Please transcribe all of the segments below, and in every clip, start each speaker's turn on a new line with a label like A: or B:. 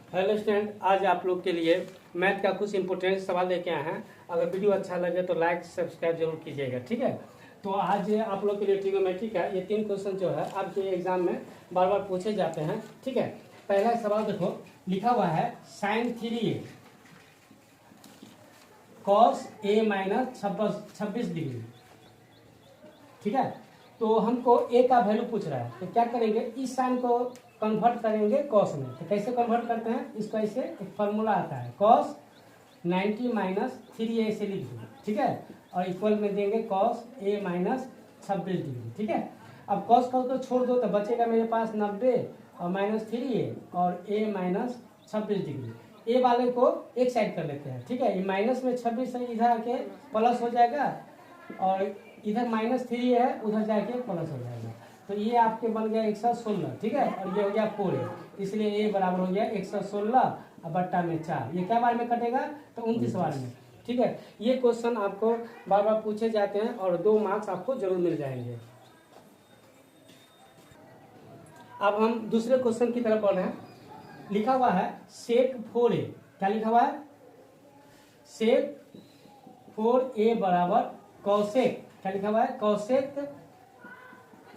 A: Hello student, आज आप लोग के लिए मैथ का कुछ इंपोर्टेंट सवाल लेके आए हैं। अगर वीडियो अच्छा लगे तो लाइक सब्सक्राइब जरूर कीजिएगा, ठीक है। तो आज आप लोग के लिए ट्रिग्नोमेट्री का ये 3 क्वेश्चन जो है आपके एग्जाम में बार बार पूछे जाते हैं, ठीक है। पहला सवाल देखो, लिखा हुआ है sin 3a cos a minus 26 degree, ठीक है। तो हमको a का वैल्यू पूछ रहा है, तो क्या करेंगे, इस साइन को कन्वर्ट करेंगे कॉस में। तो कैसे कन्वर्ट करते हैं, इसको ऐसे एक फार्मूला आता है कॉस 90 माइनस 3a से लिख दो, ठीक है। और इक्वल में देंगे कॉस a माइनस 26 डिग्री, ठीक है। अब कॉस को छोड़ दो तो बचेगा मेरे पास 90 और माइनस 3a और a माइनस 26 डिग्री। ए वाले को एक साइड कर लेते हैं, ठीक है। ये माइनस में 26 है, इधर आके प्लस हो जाएगा, और इधर माइनस 3 है, उधर जाके प्लस हो जाएगा। तो ये आपके बन गया 116, ठीक है। और ये हो गया 4a, इसलिए ए बराबर हो गया 116 बट्टा में 4। ये क्या बार में कटेगा, तो 29 बार में, ठीक है। ये क्वेश्चन आपको बार बार पूछे जाते हैं और 2 मार्क्स आपको जरूर मिल जाएंगे। अब हम दूसरे क्वेश्चन की तरफ बढ़ रहे हैं। लिखा हुआ है सेक 4a, क्या लिखा हुआ है, सेक 4a बराबर कौसेक, क्या लिखा हुआ है, कौसेक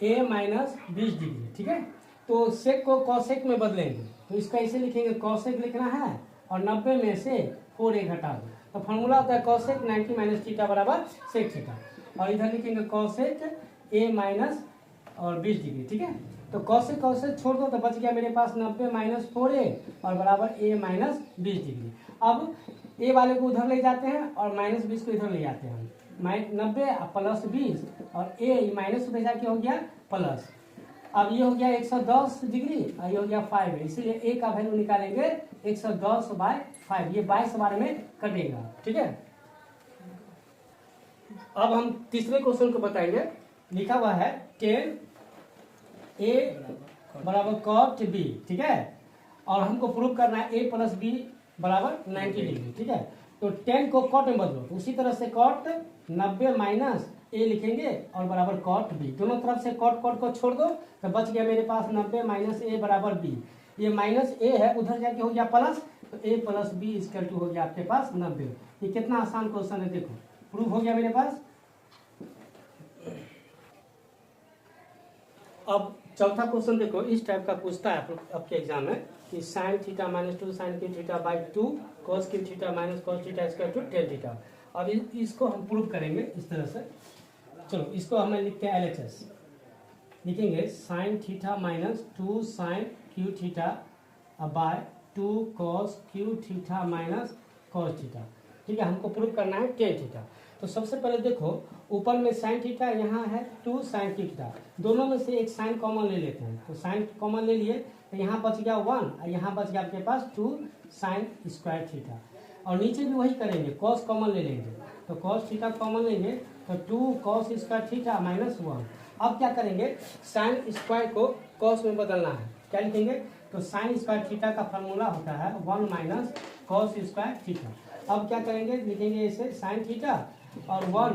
A: a माइनस 20 डिग्री, ठीक है। तो सेक को कौसेक में बदलेंगे, तो इसका ऐसे लिखेंगे, कौसेक लिखना है और 90 में से 4a घटा दो। तो फॉर्मूला होता है कौसेक 90 माइनस थीटा बराबर सेक थीटा, और इधर लिखेंगे कौसेक a माइनस और 20 डिग्री, ठीक है। तो कौसेक कौसेक छोड़ दो तो बच गया मेरे पास 90 माइनस 4a और बराबर a माइनस 20 डिग्री। अब a वाले को उधर ले जाते हैं और माइनस 20 को इधर ले जाते हैं, 90 प्लस 20 और a माइनस उधर जाके हो गया प्लस। अब ये हो गया 110 डिग्री और ये हो गया 5 है, इसीलिए a का वैल्यू निकालेंगे 110/5, ये 22 बार में कटेगा, ठीक है। अब हम तीसरे क्वेश्चन को बताएंगे। लिखा हुआ है 10a बराबर cot b, ठीक है। और हमको प्रूव करना है a प्लस b बराबर 90 डिग्री, ठीक है। तो 10 को कॉट में बदलो, तो उसी तरह से कॉट 90 माइनस a लिखेंगे और बराबर कॉट b, दोनों तरफ से कॉट कॉट को छोड़ दो तो बच गया मेरे पास 90 माइनस a बराबर b। ये माइनस a है, उधर जाके हो गया प्लस, तो a plus b equal to हो गया आपके पास 90। ये कितना आसान क्वेश्चन है, देखो प्रूव हो गया मेरे पास। अब चौथा क्वेश्चन देखो, इस टाइप का पूछता है आपके एग्जाम में कि sine theta minus 2 sine cube theta by 2 cos cube theta minus cos theta square to tan theta. अब इसको हम प्रूव करेंगे इस तरह से। चलो इसको हमें लिखते हैं LHS, लिखेंगे sine theta minus 2 sine cube theta by 2 cos cube theta minus cos theta, ठीक है। हमको प्रूव करना है टेन थीटा। तो सबसे पहले देखो, ऊपर में साइन थीटा, यहाँ है 2 साइन थीटा, दोनों में से एक साइन कॉमन ले लेते हैं। तो साइन कॉमन ले लिए तो यहाँ बच गया 1 और यहाँ बच गया आपके पास 2 साइन स्क्वायर थीटा। और नीचे भी वही करेंगे, कॉस कॉमन ले लेंगे, तो कॉस थीटा कॉमन लेंगे तो 2 कॉस स्क्वायर थीटा माइनस 1। अब क्या करेंगे, साइन स्क्वायर को कॉस में बदलना है, क्या लिखेंगे, तो साइन स्क्वायर थीटा का फॉर्मूला होता है 1 माइनस कॉस स्क्वायर थीटा। अब क्या करेंगे, लिखेंगे इसे साइन थीटा और 1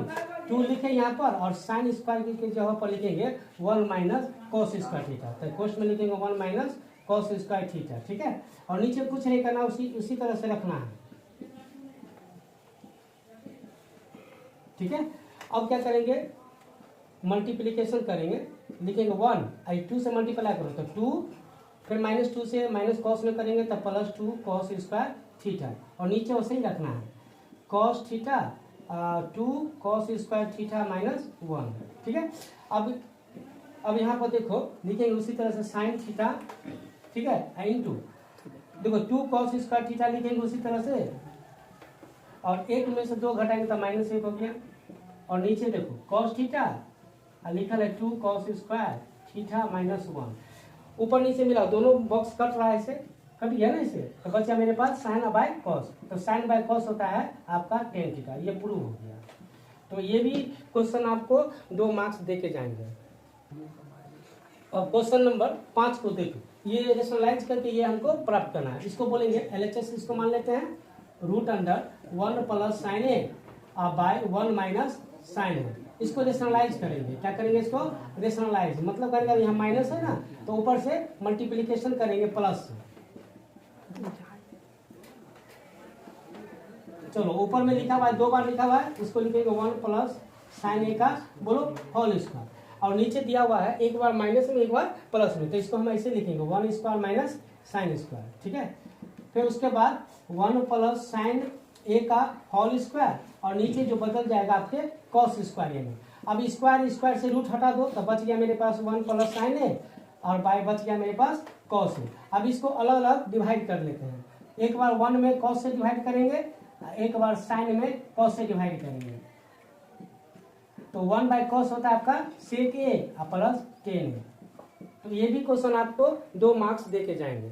A: 2 लिखे यहाँ पर, और साइन स्क्वायर की जगह पर लिखेंगे 1 माइनस कॉस स्क्वायर थीटा। तो कोष्ठ में लिखेंगे 1 माइनस कॉस स्क्वायर थीटा, ठीक है। और नीचे कुछ नहीं करना, उसी तरह से रखना है, ठीक है। अब क्या करेंगे, मल्टीप्लिकेशन करेंगे, लिखेंगे 1 और 2 से मल्टीप्लाई करो तो 2, फिर माइनस 2 से माइनस कॉस में करेंगे तो प्लस 2 कॉस स्क्वायर थीटा, और नीचे वैसे ही रखना है cos theta 2 cos square theta minus 1, ठीक है। अब यहाँ पर देखो, लिखेंगे उसी तरह से साइन थीटा, ठीक है, इंटू देखो 2 कॉस स्क्वायर थीटा लिखेंगे उसी तरह से, और 1 में से 2 घटाएंगे तो माइनस 1 हो गया। और नीचे देखो कॉस थीटा लिखा है 2 कॉस स्क्वायर थीटा माइनस 1, ऊपर नीचे मिला, दोनों बॉक्स कट रहा है, ऐसे कट गया ना इसे, तो बचा मेरे पास साइन बाय कॉस। तो साइन बाय कॉस होता है आपका टेन थीटा, ये प्रूव हो गया। तो ये भी क्वेश्चन आपको 2 मार्क्स दे के जाएंगे। और क्वेश्चन नंबर 5 को देखो, ये रेशनलाइज करके ये हमको प्राप्त करना है, इसको बोलेंगे LHS, इसको मान लेते हैं रूट अंडर 1 प्लस साइन ए बाय 1 माइनस साइन ए। इसको रेशनलाइज करेंगे, क्या करेंगे, इसको रेशनलाइज मतलब करेंगे, यहाँ माइनस है ना, तो ऊपर से मल्टीप्लिकेशन करेंगे प्लस से, चलो ऊपर में लिखा हुआ है, 2 बार लिखा हुआ है, इसको लिखेंगे 1 प्लस साइन ए का बोलो होल स्क्वायर, और नीचे दिया हुआ है एक बार माइनस में एक बार प्लस में, तो इसको हम ऐसे लिखेंगे 1 स्क्वायर माइनस साइन स्क्वायर। ठीक है, फिर उसके बाद 1 प्लस साइन ए का होल स्क्वायर, और नीचे जो बदल जाएगा आपके कॉस स्क्वायर ए में। अब स्क्वायर स्क्वायर से रूट हटा दो, तो बच गया मेरे पास 1 प्लस साइन ए, और बाय बच गया मेरे पास कॉस ए। अब इसको अलग अलग डिवाइड कर लेते हैं, एक बार 1 में कॉस से डिवाइड करेंगे, एक बार साइन में कॉस से डिवाइड करेंगे, तो 1 बाय कॉस होता है आपका सेक ए प्लस टेन ए। तो ये भी क्वेश्चन आपको 2 मार्क्स दे के जाएंगे,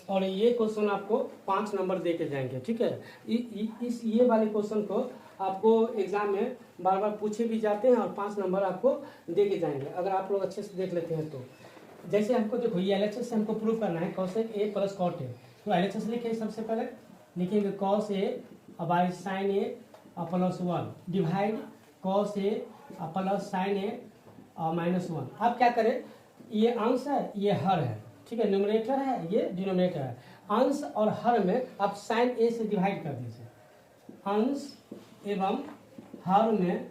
A: और ये क्वेश्चन आपको 5 नंबर दे के जाएंगे। ठीक है, इस ये वाले क्वेश्चन को आपको एग्जाम में बार बार पूछे भी जाते हैं, और 5 नंबर आपको दे के जाएंगे अगर आप लोग अच्छे से देख लेते हैं। तो जैसे हमको देखो ये एलएचएस से हमको प्रूव करना है cosec A plus cot A, तो एलएचएस लिखेंगे, सबसे पहले लिखेंगे cos A by sine A plus 1 divide cos A plus sine A minus 1। अब क्या करें, ये अंश है ये हर है, ठीक है, न्यूमरेटर है ये डिनोमिनेटर है, अंश और हर में आप साइन ए से डिवाइड कर दीजिए, अंश एवं हर में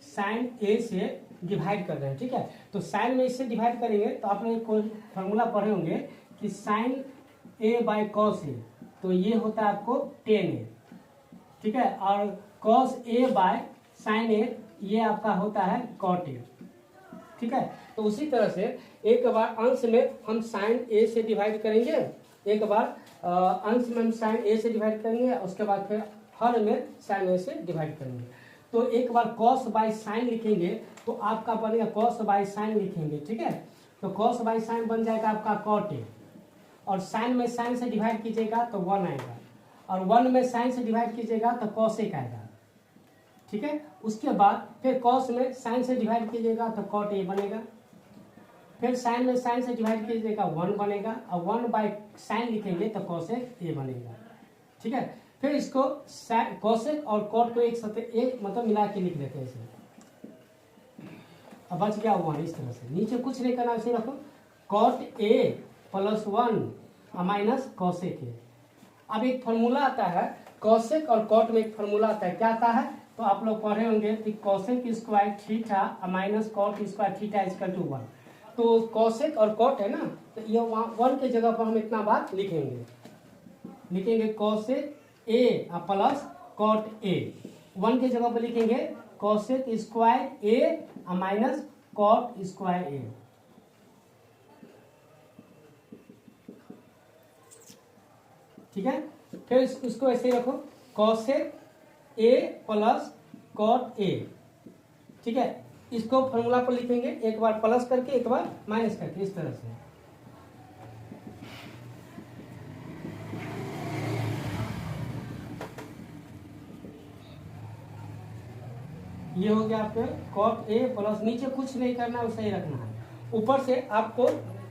A: साइन ए से डिवाइड कर रहे हैं। ठीक है, तो साइन में इससे डिवाइड करेंगे तो आप लोग कोई फॉर्मूला पढ़े होंगे कि sign A by cos A, तो ये होता है आपको 10a। ठीक है, और कॉस ए बाय साइन ए ये आपका होता है कॉट ए। ठीक है, तो उसी तरह से एक बार अंश में हम साइन ए से डिवाइड करेंगे, एक बार अंश में हम साइन ए से डिवाइड करेंगे, उसके बाद फिर हर में साइन ए से डिवाइड करेंगे। तो एक बार कॉस बाय साइन लिखेंगे तो आपका बनेगा कॉस बाय साइन लिखेंगे। ठीक है, तो कॉस बाय साइन बन जाएगा आपका कॉट ए, और साइन में साइन से डिवाइड कीजिएगा तो 1 आएगा, और 1 में साइन से डिवाइड कीजिएगा तो कॉसेक आएगा। ठीक है, उसके बाद फिर कॉस में साइन से डिवाइड कीजिएगा तो कॉट ए बनेगा, फिर साइन में साइन से डिवाइड कीजिएगा 1 बनेगा, और 1 बाय साइन लिखेंगे तो कॉसेक ए बनेगा। ठीक है, फिर इसको कॉसेक और कॉट को एक साथ एक मतलब मिला के लिख देते हैं इसे, अब बच गया 1। इस तरह से नीचे कुछ नहीं करना, इसे रखो cot A plus 1 minus cosec A. अब एक फॉर्मूला आता है कॉसेक और कॉट में, एक फॉर्मूला आता है, क्या आता है तो आप लोग पढ़े होंगे कि cosec square theta minus cot square theta equal to 1। तो कॉसेक और कॉट है ना, तो ये 1 के जगह पर हम इतना बात लिखेंगे cosec A plus cot A, 1 के जगह पर लिखेंगे cosec square A minus cot square A. ठीक है, फिर इसको ऐसे ही रखो cosec A plus cot A. ठीक है, इसको फॉर्मूला पर लिखेंगे, एक बार प्लस करके एक बार माइनस करके, इस तरह से। ये हो गया आपके कॉट ए प्लस, नीचे कुछ नहीं करना है, वैसे ही रखना है। ऊपर से आपको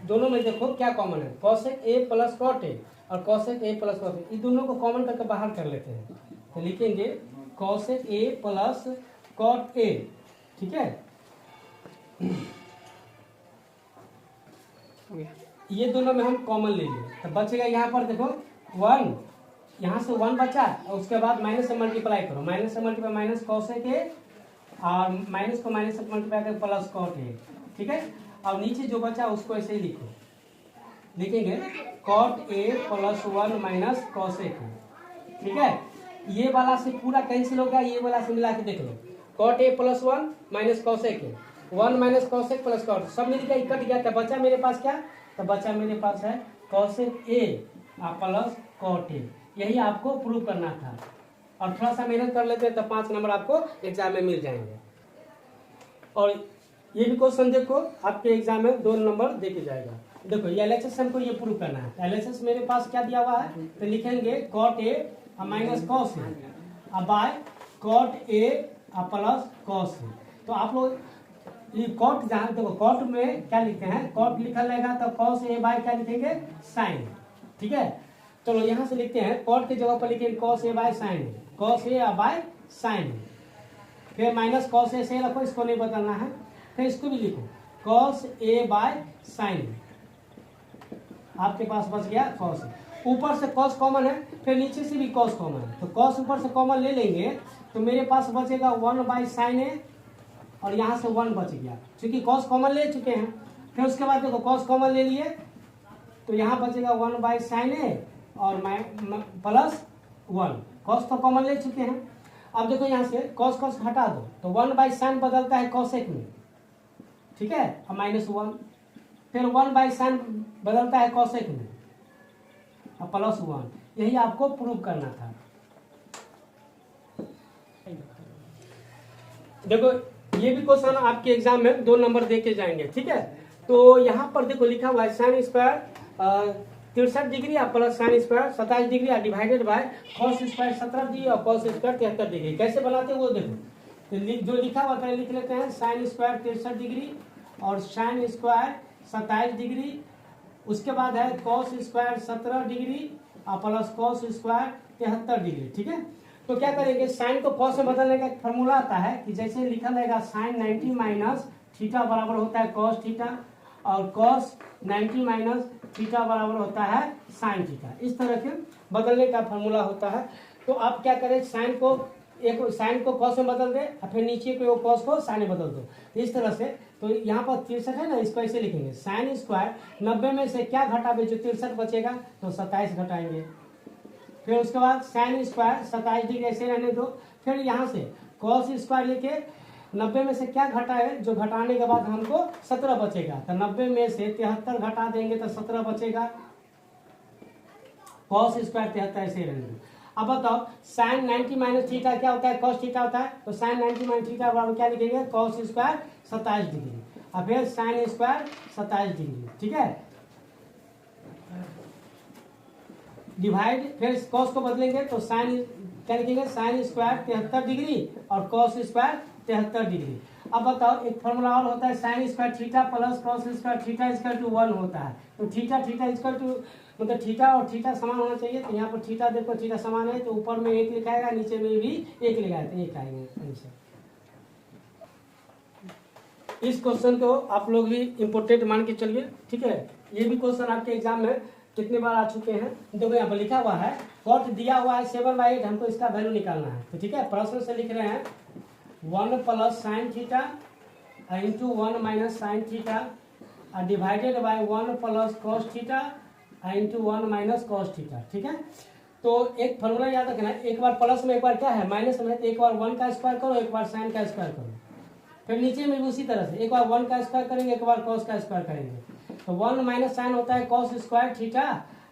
A: दोनों में देखो क्या कॉमन है, cosec A plus cot A और cosec A plus cot A, इन दोनों को कॉमन करके बाहर कर लेते हैं, तो लिखेंगे cosec A plus cot A. ठीक है, ये दोनों में हम कॉमन ले लिए, तो बचेगा यहाँ पर देखो 1, यहाँ से 1 बचा, और उसके बाद माइनस से मल्टीप्लाई करो, माइनस से मल्टीप्लाई माइनस कॉसेक ए, और माइनस को माइनस से मल्टीप्लाई करके प्लस कॉट ए। ठीक है, और नीचे जो बचा उसको ऐसे ही लिखो, लिखेंगे cot A plus 1 minus cosec A. ठीक है, ये वाला से पूरा कैंसिल हो गया, ये वाला से मिला के देख लो, cot A plus 1 minus cosec A, 1 minus cosec plus cot, सब मिल गया, कट गया, तो बचा मेरे पास क्या, तो बचा मेरे पास है cosec A plus cot A. यही आपको प्रूव करना था, और थोड़ा सा मेहनत कर लेते हैं तो 5 नंबर आपको एग्जाम में मिल जाएंगे। और ये भी क्वेश्चन देखो आपके एग्जाम में 2 नंबर दे के जाएगा। देखो ये एलएचएस हमको ये प्रूव करना है, एलएचएस मेरे पास क्या दिया हुआ है, तो लिखेंगे cot A minus cos A by cot A plus cos A. तो आप लोग ये कॉट जहाँ देखो कॉट में क्या लिखते हैं, कॉट लिखा रहेगा तो कॉस ए बाय क्या लिखेंगे साइन। ठीक है, चलो यहाँ से लिखते हैं, कॉट के जगह पर लिखेंगे cos A by sine, cos A by sine, फिर माइनस कॉस ए से रखो, इसको नहीं बदलना है, फिर इसको भी लिखो कॉस ए बाय साइन, आपके पास बच गया कॉस। ऊपर से कॉस कॉमन है, फिर नीचे से भी कॉस कॉमन है, तो कॉस ऊपर से कॉमन ले लेंगे तो मेरे पास बचेगा 1 बाई साइन ए, और यहाँ से 1 बच गया क्योंकि कॉस कॉमन ले चुके हैं। फिर उसके बाद देखो कॉस कॉमन ले लिए तो यहाँ बचेगा 1 बाई साइन ए और प्लस 1, कॉस तो कॉमन ले चुके हैं। अब देखो यहाँ से कॉस कॉस हटा दो तो 1 बाई साइन बदलता है कॉसेक में, ठीक है, और -1, फिर 1 बाई साइन बदलता है कॉसेक में और +1, यही आपको प्रूव करना था। देखो ये भी क्वेश्चन आपके एग्जाम में 2 नंबर दे के जाएंगे, ठीक है। तो यहाँ पर देखो लिखा हुआ है साइन स्क्वायर 63 डिग्री और प्लस साइन स्क्वायर 27 डिग्री और divided by cos square 17 degree और कॉस स्क्वायर 73 डिग्री। कैसे बनाते हैं वो देखो, तो जो लिखा हुआ है लिख लेते हैं, साइन स्क्वायर 63 डिग्री और साइन स्क्वायर 27 डिग्री, उसके बाद है कॉस स्क्वायर 17 डिग्री और प्लस कॉस स्क्वायर 73 डिग्री, ठीक है। तो क्या करेंगे, साइन को कॉस में बदलने का एक फॉर्मूला आता है कि जैसे लिखा रहेगा साइन 90 माइनस थीटा बराबर होता है कॉस थीटा और कॉस 90 माइनस थीटा बराबर होता है साइन थीटा, इस तरह के बदलने का फॉर्मूला होता है। तो आप क्या करें, साइन को एक साइन को कॉस में बदल दे और फिर नीचे को कॉस को साइन में बदल दो, इस तरह से। तो यहाँ पर 63 है ना, इसको ऐसे लिखेंगे साइन स्क्वायर 90 में से क्या घटावे, जो 63 बचेगा तो 27 घटाएंगे, फिर उसके बाद साइन स्क्वायर 27 डिग्री ऐसे रहने दो, फिर यहाँ से कॉस स्क्वायर लेके 90 में से क्या घटा है, जो घटाने के बाद हमको 17 बचेगा, तो 90 में से 73 घटा देंगे तो 17 बचेगा, कॉस स्क्वायर 73 ऐसे रहने दो। अब बताओ साइन 90 माइनस थीटा क्या होता है, कॉस थीटा होता है, तो साइन 90 माइनस थीटा बराबर क्या लिखेंगे, कॉस स्क्वायर 27 डिग्री और फिर साइन स्क्वायर 27 डिग्री, ठीक है, डिवाइड, फिर कॉस को बदलेंगे तो साइन क्या लिखेंगे, साइन स्क्वायर 73 डिग्री और कॉस स्क्वायर 73 डिग्री। अब बताओ एक फॉर्मूला और होता है sine square theta plus cos square theta equal to 1 होता है, तो थीटा इक्वल टू मतलब थीटा और थीटा समान होना चाहिए, तो यहाँ पर थीटा देखो थीटा समान है तो ऊपर में 1 लिखाएगा, नीचे में भी 1 लिखाएगा, तो 1 आएंगे आंसर। इस क्वेश्चन को आप लोग भी इम्पोर्टेंट मान के चलिए, ठीक है। ये भी क्वेश्चन आपके एग्जाम में कितने बार आ चुके हैं, देखो यहाँ पर लिखा हुआ है कॉट दिया हुआ है 7/8, हमको इसका वैल्यू निकालना है, तो ठीक है, प्रश्न से लिख रहे हैं 1 plus sine theta into 1 minus sine theta divided by 1 plus cos theta into 1 minus cos theta, ठीक है। तो एक फॉर्मूला याद रखना है, एक बार प्लस में एक बार क्या है माइनस में, तो एक बार 1 का स्क्वायर करो, एक बार साइन का स्क्वायर करो, फिर नीचे में भी उसी तरह से एक बार 1 का स्क्वायर करेंगे, एक बार कॉस का स्क्वायर करेंगे। तो 1 माइनस साइन होता है कॉस स्क्वायर थीटा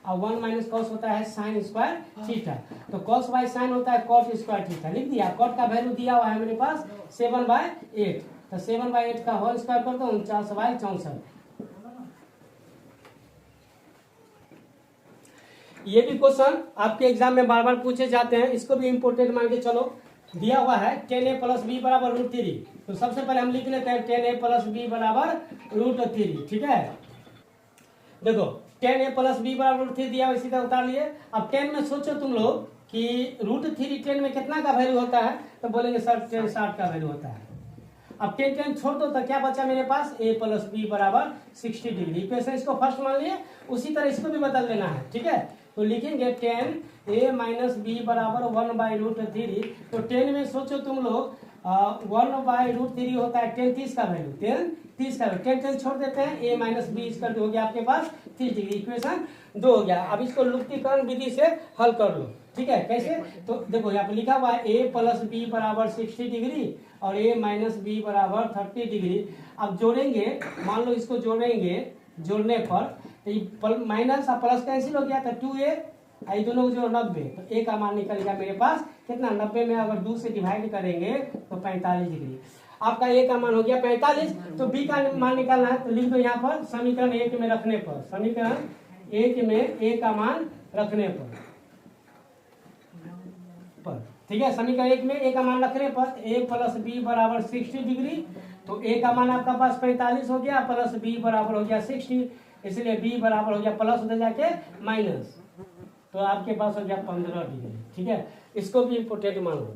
A: और 1 माइनस कॉस होता है साइन स्क्वायर थीटा, तो कॉस बाय साइन होता है कॉट स्क्वायर थीटा, लिख दिया। कॉट का वैल्यू दिया हुआ है मेरे पास 7/8, तो 7/8 का होल स्क्वायर कर दो 49/64। ये भी क्वेश्चन आपके एग्जाम में बार बार पूछे जाते हैं, इसको भी इम्पोर्टेंट मान के चलो। दिया हुआ है 10a प्लस बी बराबर √3, तो सबसे पहले हम लिख लेते हैं 10a प्लस बी बराबर √3, ठीक है। देखो 10a प्लस बी बराबर √3 दिया हुआ, इसी तरह उतार लिए। अब 10 में सोचो तुम लोग कि √3 10 में कितना का वैल्यू होता है, तो बोलेंगे सर 10 60 का वैल्यू होता है। अब 10 छोड़ दो तो क्या बचा मेरे पास, a प्लस बी बराबर 60 डिग्री, इक्वेशन इसको फर्स्ट मान लिए, उसी तरह इसको भी बदल देना है, ठीक है। तो लिखेंगे 10a माइनस बी बराबर 1/√3, तो 10 में सोचो तुम लोग 1/√3 होता है 10 30 का वैल्यू, 10 30 का वैल्यू, 10 छोड़ देते हैं, a minus B equal to हो गया आपके पास 30 डिग्री, इक्वेशन 2 हो गया। अब इसको लुप्तीकरण विधि से हल कर लो, ठीक है। कैसे, तो देखो यहाँ पे लिखा हुआ है a प्लस बी बराबर 60 डिग्री और a माइनस बी बराबर 30 डिग्री। अब जोड़ेंगे, मान लो इसको जोड़ेंगे, जोड़ने पर तो माइनस और प्लस कैंसिल हो गया, तो 2a, ये दोनों को जो 90, तो a का मान निकलेगा मेरे पास कितना, 90 में अगर 2 से डिवाइड करेंगे तो 45 डिग्री। आपका a का मान हो गया 45, तो b का मान निकालना है, तो लिख दो यहाँ पर समीकरण 1 में रखने पर, समीकरण 1 में a का मान रखने पर, ठीक है। समीकरण 1 में a का मान रखने पर a प्लस बी बराबर 60 डिग्री, तो a का मान आपका पास 45 हो गया, प्लस b बराबर हो गया 60, इसलिए b बराबर हो गया प्लस उधर जाके माइनस, तो आपके पास हो गया 15 डिग्री, ठीक है। इसको भी इम्पोर्टेंट मान लो।